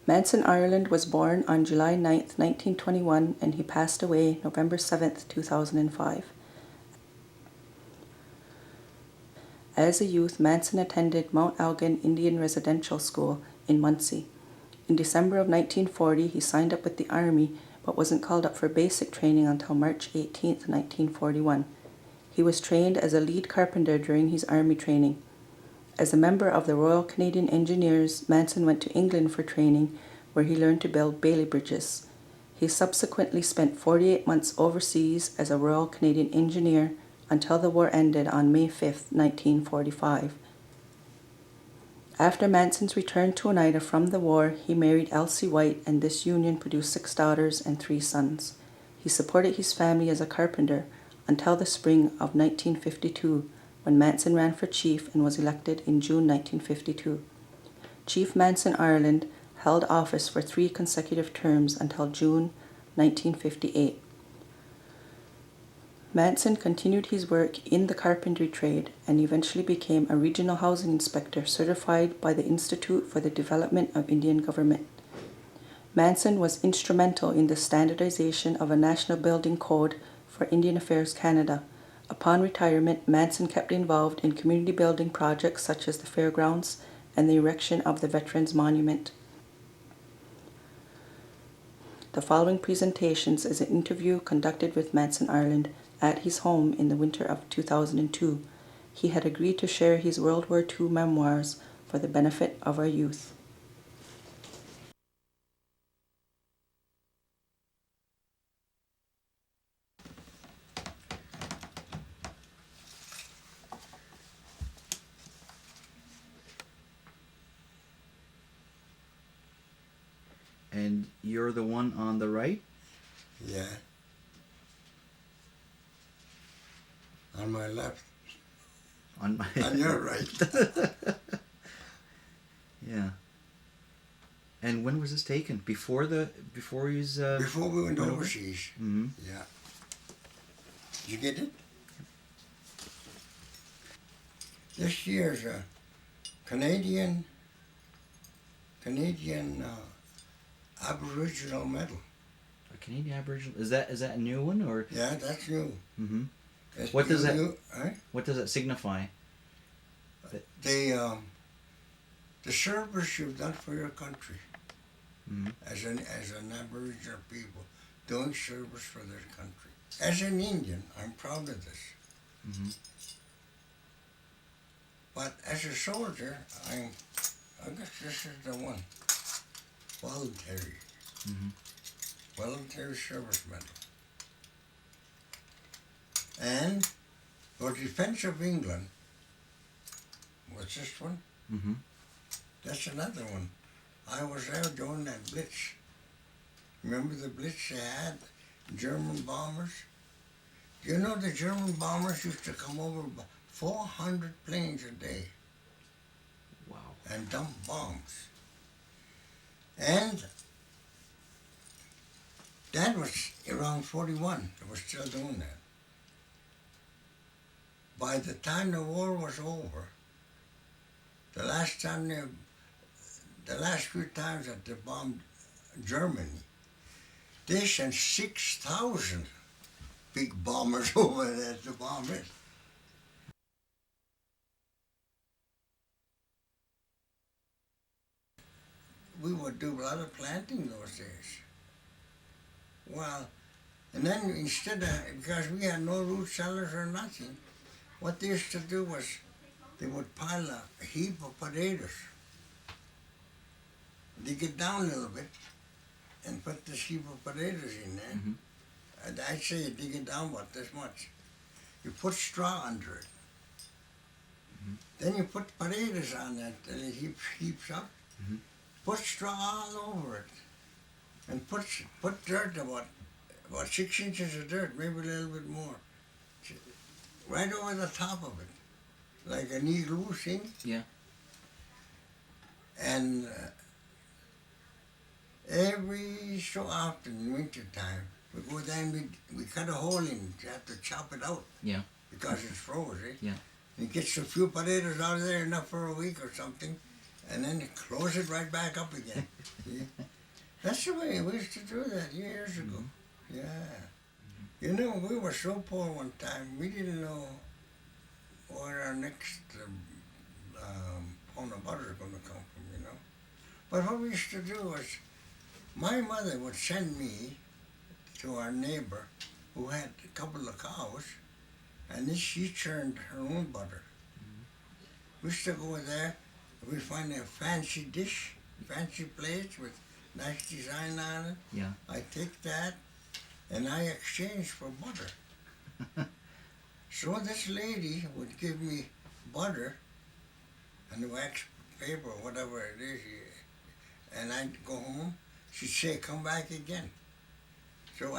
Manson Ireland was born on July 9, 1921, and he passed away November 7, 2005. As a youth, Manson attended Mount Elgin Indian Residential School in Muncie. In December of 1940, he signed up with the Army, but wasn't called up for basic training until March 18, 1941. He was trained as a lead carpenter during his Army training. As a member of the Royal Canadian Engineers, Manson went to England for training, where he learned to build Bailey bridges. He subsequently spent 48 months overseas as a Royal Canadian Engineer until the war ended on May 5, 1945. After Manson's return to Oneida from the war, he married Elsie White, and this union produced 6 daughters and 3 sons. He supported his family as a carpenter until the spring of 1952, when Manson ran for chief and was elected in June 1952. Chief Manson Ireland held office for 3 consecutive terms until June 1958. Manson continued his work in the carpentry trade and eventually became a regional housing inspector certified by the Institute for the Development of Indian Government. Manson was instrumental in the standardization of a national building code for Indian Affairs Canada. Upon retirement, Manson kept involved in community building projects such as the fairgrounds and the erection of the Veterans Monument. The following presentations is an interview conducted with Manson Ireland at his home in the winter of 2002. He had agreed to share his World War II memoirs for the benefit of our youth. And you're the one on the right? Yeah. On my left. On your right. Yeah. And when was this taken? Before he's Before we went overseas. Mm-hmm. Yeah. Did you get it? This year's a Canadian Aboriginal medal. A Canadian Aboriginal, is that a new one or? Yeah, that's new. Mm-hmm. It's What does that? new, eh? What does that signify? The service you've done for your country, Mm-hmm. as an Aboriginal people, doing service for their country. As an Indian, I'm proud of this. Mm-hmm. But as a soldier, I guess this is the one. Voluntary. Mm-hmm. Voluntary Service Medal. And for Defense of England, what's this one? Mm-hmm. That's another one. I was there during that Blitz. Remember the Blitz they had? German bombers? You know the German bombers used to come over 400 planes a day. Wow. And dump bombs. And that was around 41. They were still doing that. By the time the war was over, the last few times that they bombed Germany, they sent 6,000 big bombers over there to bomb it. We would do a lot of planting those days. Well, and then instead of, because we had no root cellars or nothing, what they used to do was they would pile a heap of potatoes. Dig it down a little bit and put this heap of potatoes in there. Mm-hmm. And I'd say you dig it down about this much. You put straw under it. Mm-hmm. Then you put potatoes on that and it heaps up. Mm-hmm. Put straw all over it. And put dirt about 6 inches of dirt, maybe a little bit more. Right over the top of it. Like an igloo thing. Yeah. And every so often in winter time, we go down, we cut a hole in it, you have to chop it out. Yeah. Because it's froze, eh? Yeah. And get a few potatoes out of there, enough for a week or something, and then close it right back up again. See? That's the way we used to do that years ago. Mm-hmm. Yeah. You know, we were so poor one time, we didn't know where our next pound of butter is going to come from, you know. But what we used to do was, my mother would send me to our neighbor who had a couple of cows, and then she churned her own butter. We used to go there, we'd find a fancy dish, fancy plates with nice design on it. Yeah. I take that and I exchange for butter. So this lady would give me butter and wax paper or whatever it is, and I'd go home. She'd say, "Come back again." So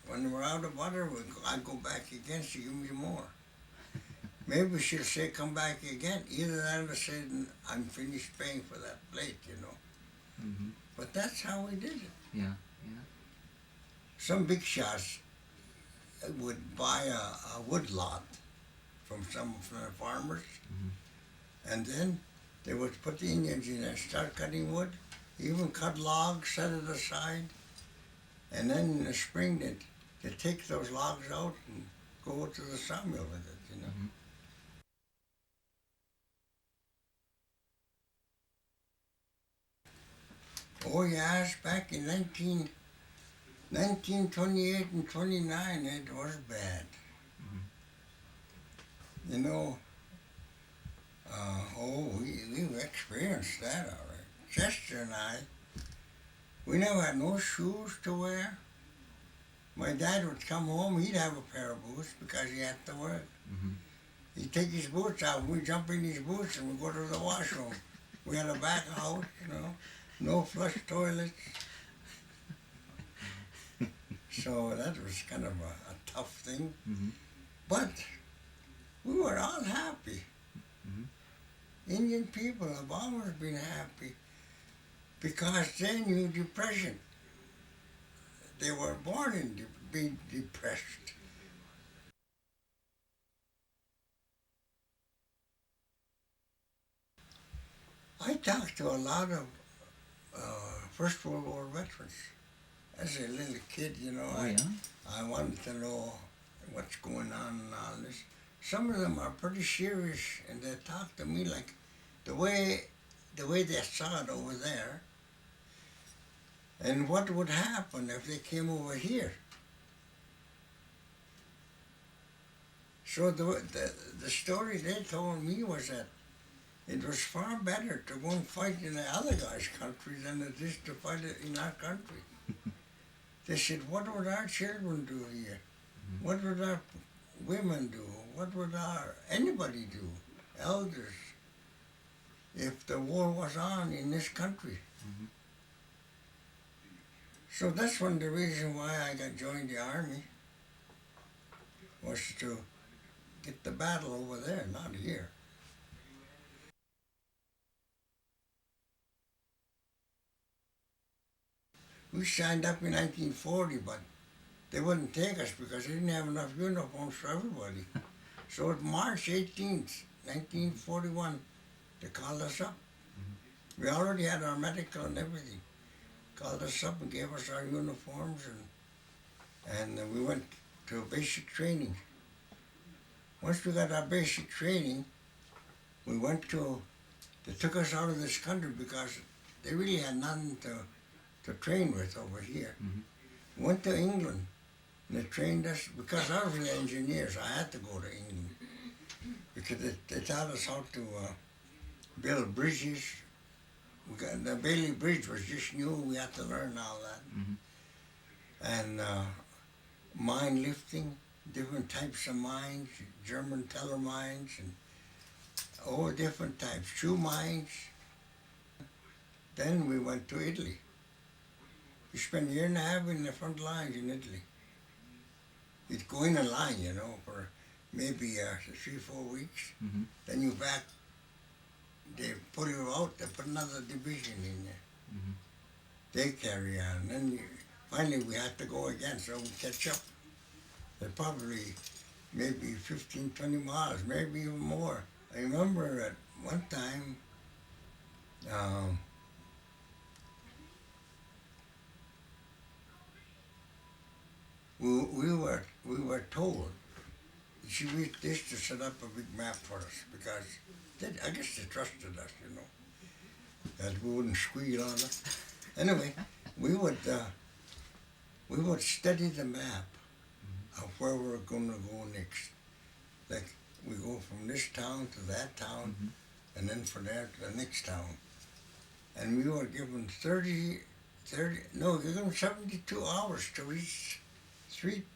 when we're out of butter, I'd go back again. She'd give me more. Maybe she'll say, "Come back again." Either that or say, "I'm finished paying for that plate," you know. Mm-hmm. But that's how we did it. Yeah. Some big shots would buy a wood lot from some from the farmers, and then they would put the Indians in there, start cutting wood, even cut logs, set it aside, and then in the spring they'd take those logs out and go to the sawmill with it, you know. Mm-hmm. Oh yes, back in 1928 and 29, it was bad. You know, we've experienced that all right. Chester and I, we never had no shoes to wear. My dad would come home, he'd have a pair of boots because he had to work. Mm-hmm. He'd take his boots out, we'd jump in his boots and we'd go to the washroom. We had a back house, you know, no flush toilets. So that was kind of a tough thing. Mm-hmm. But we were all happy. Indian people have always been happy because they knew depression. They were born in being depressed. I talked to a lot of First World War veterans. As a little kid, you know, Oh, yeah? I wanted to know what's going on and all this. Some of them are pretty serious, and they talk to me like the way they saw it over there, and what would happen if they came over here. So the story they told me was that it was far better to go and fight in the other guy's country than it is to fight it in our country. They said, "What would our children do here? What would our women do? What would anybody do, elders, if the war was on in this country?" So that's one of the reasons why I got joined the army, was to get the battle over there, not here. We signed up in 1940, but they wouldn't take us because they didn't have enough uniforms for everybody. So on March 18th, 1941, they called us up. We already had our medical and everything. Called us up and gave us our uniforms, and we went to basic training. Once we got our basic training, they took us out of this country because they really had nothing to train with over here. We went to England, and they trained us, because I was an engineer, so I had to go to England. Because they taught us how to build bridges. The Bailey Bridge was just new, we had to learn all that. And mine lifting, different types of mines, German teller mines, and all different types, shoe mines. Then we went to Italy. We spent a year and a half in the front lines in Italy. You'd go in a line, you know, for maybe 3-4 weeks. Then you back, they pull you out, they put another division in there. They carry on. Then finally we had to go again, so we catch up. They're probably maybe 15, 20 miles, maybe even more. I remember at one time, Um, we were told she used this to set up a big map for us because I guess they trusted us, that we wouldn't squeal on it. Anyway, we would study the map of where we're going to go next. Like we go from this town to that town, and then from there to the next town. And we were given 72 hours to reach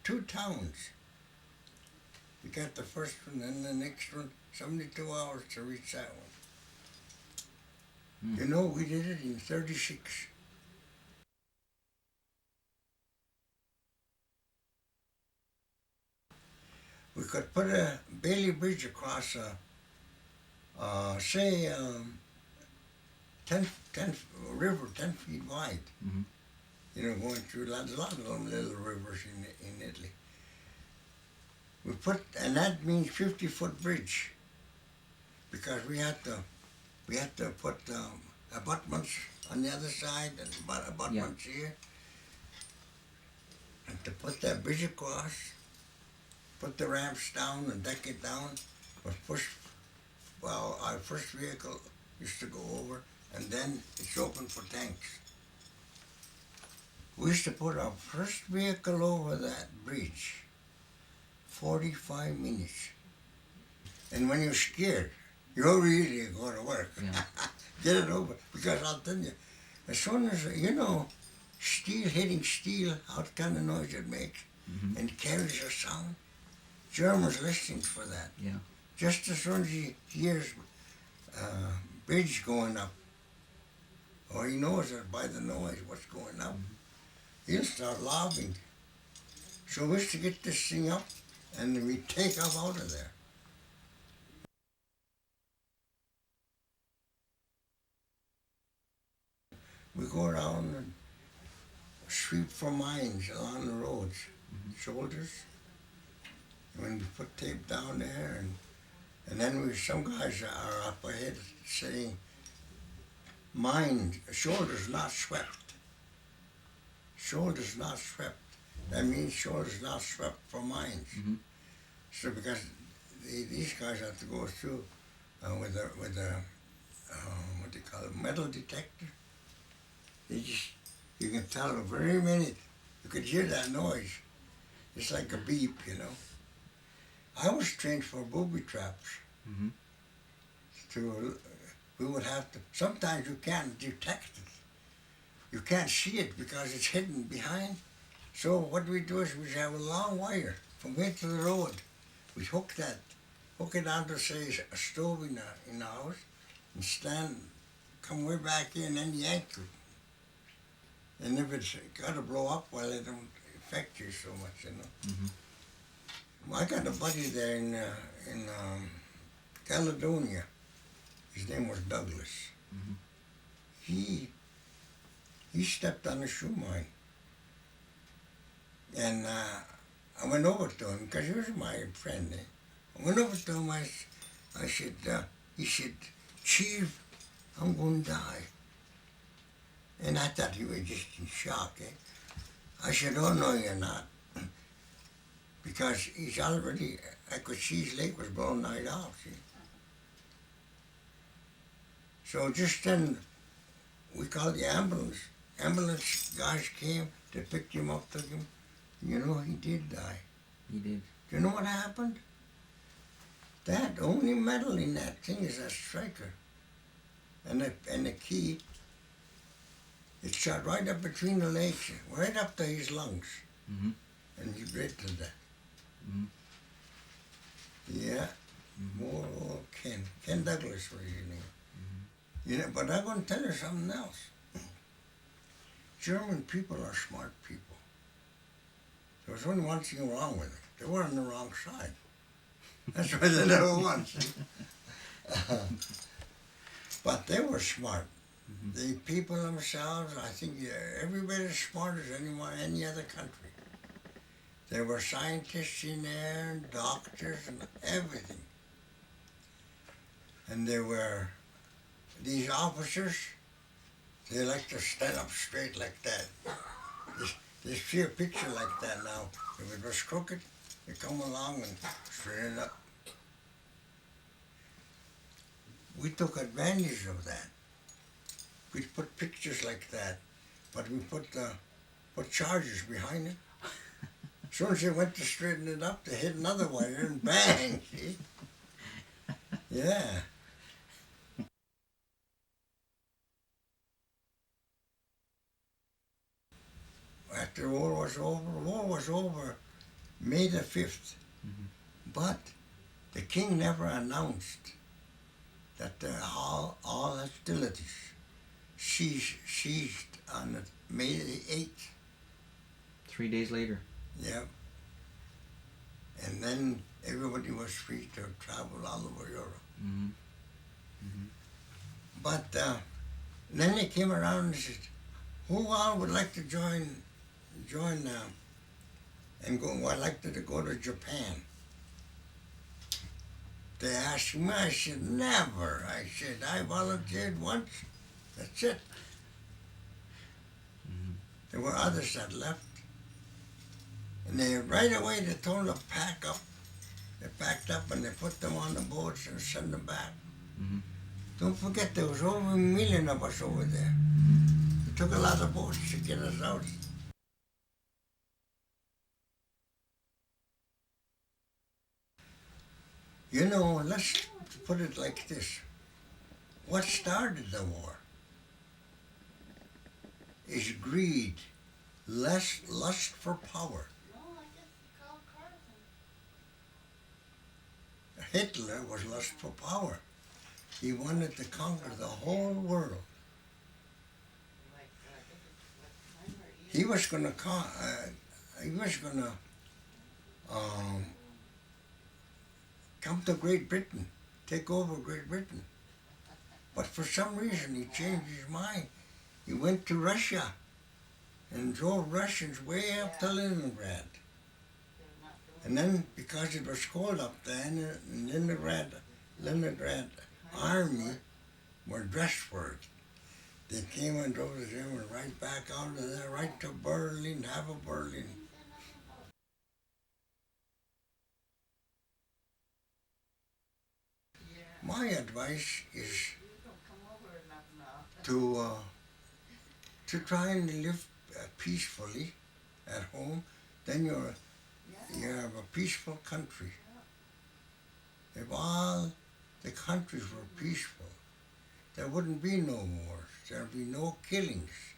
two towns. We got the first one, then the next one, 72 hours to reach that one. We did it in 36. We could put a Bailey Bridge across, say, 10 river 10 feet wide. Going through a lot of them little rivers in Italy. And that means 50-foot bridge, because we had to put abutments on the other side and abutments here, and to put that bridge across, put the ramps down and deck it down, our first vehicle used to go over, and then it's open for tanks. We used to put our first vehicle over that bridge, 45 minutes. And when you're scared, you're really going to work. Yeah. Get it over. Because I'll tell you, as soon as, steel hitting steel, what kind of noise it makes, and it carries a sound, German's listening for that. Yeah. Just as soon as he hears bridge going up, or he knows it by the noise what's going up, he'll start laughing. So we used to get this thing up, and we take off out of there. We go around and sweep for mines along the roads, shoulders. When we put tape down there, and then some guys are up ahead saying, mine, shoulders not swept. Shoulders not swept. That means shoulders not swept for mines. So because these guys have to go through with a what they call it, metal detector. You can tell every minute. You could hear that noise. It's like a beep, I was trained for booby traps. We would have to. Sometimes you can't detect it. You can't see it because it's hidden behind. So what we do is we have a long wire from here to the road. We hook it onto, say, a stove in the house, and come way back in, and yank it. And if it's got to blow up, well, it don't affect you so much, I got a buddy there in Caledonia. His name was Douglas. He stepped on a shoe mine. And I went over to him, because he was my friend. I went over to him, I said, he said, Chief, I'm going to die. And I thought he was just in shock. I said, oh, no, you're not. Because he's already, I could see his leg was blown right off, see. So just then, we called the ambulance. Ambulance guys came, they picked him up, took him. He did die. He did. Do you know what happened? That only metal in that thing is a striker. And the key, it shot right up between the legs, right up to his lungs. And he bled to death. Yeah. More old Ken Douglas was his name. But I'm going to tell you something else. German people are smart people. There was only one thing wrong with it. They were on the wrong side. That's why they never won. But they were smart. The people themselves, I think, every bit as smart as any other country. There were scientists in there, and doctors, and everything. And they were these officers, they like to stand up straight like that. They see a picture like that now. If it was crooked, they come along and straighten it up. We took advantage of that. We put pictures like that, but we put charges behind it. As soon as they went to straighten it up, they hit another wire and bang, see? Yeah. After the war was over May the 5th. Mhm. But the king never announced that all hostilities ceased on May the 8th. 3 days later. Yep. And then everybody was free to travel all over Europe. Mm-hmm. Mm-hmm. But then they came around and said, who all would like to join and go? I'd like to go to Japan. They asked me, I said, never. I said, I volunteered once, that's it. Mm-hmm. There were others that left. And right away they told them to pack up. They packed up and they put them on the boats and sent them back. Mm-hmm. Don't forget there was over 1 million of us over there. It took a lot of boats to get us out. You know, let's put it like this. What started the war is greed, lust for power. Hitler was lust for power. He wanted to conquer the whole world. He was going to come to Great Britain, take over Great Britain. But for some reason he changed his mind. He went to Russia and drove Russians way up to Leningrad. And then, because it was cold up there, and Leningrad army were dressed for it. They came and drove the Germans right back out of there, right to Berlin, half of Berlin. My advice is to try and live peacefully at home. Then you have a peaceful country. If all the countries were peaceful, there wouldn't be no wars. There'd be no killings.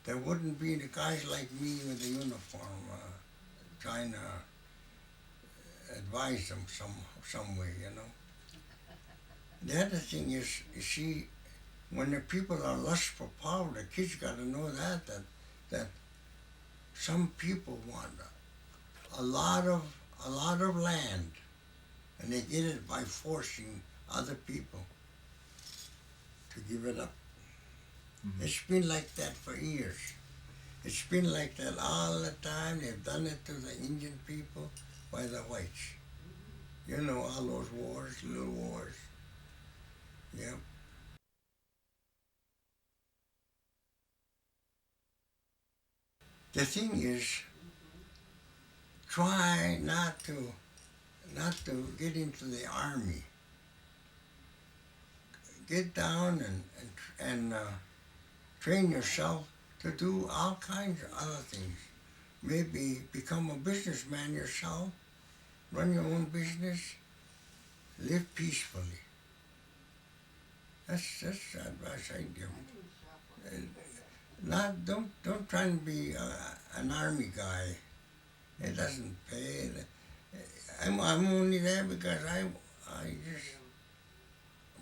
There wouldn't be the guys like me with the uniform trying to advise them some way, you know. The other thing is, you see, when the people are lust for power, the kids got to know that some people want a lot of land, and they get it by forcing other people to give it up. Mm-hmm. It's been like that for years. It's been like that all the time. They've done it to the Indian people by the whites. You know, all those wars, little wars. Yep. The thing is, try not to get into the army. Get down and train yourself to do all kinds of other things. Maybe become a businessman yourself, run your own business, live peacefully. That's the advice I give. Don't try and be an army guy. It doesn't pay. I'm only there because I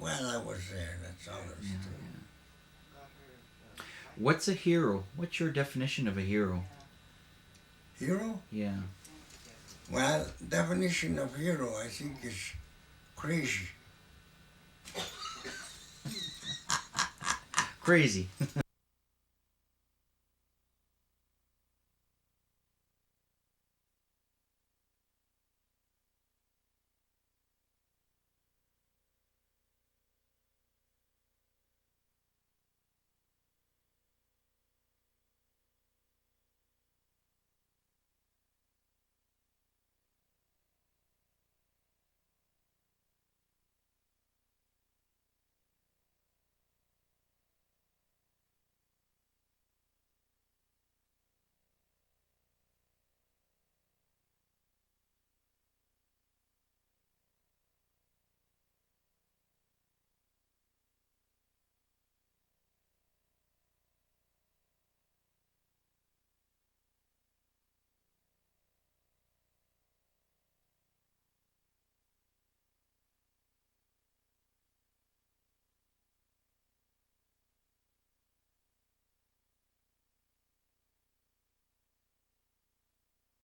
was there. That's all there is to it. What's a hero? What's your definition of a hero? Hero? Yeah. Well, definition of hero, I think, is crazy. Crazy.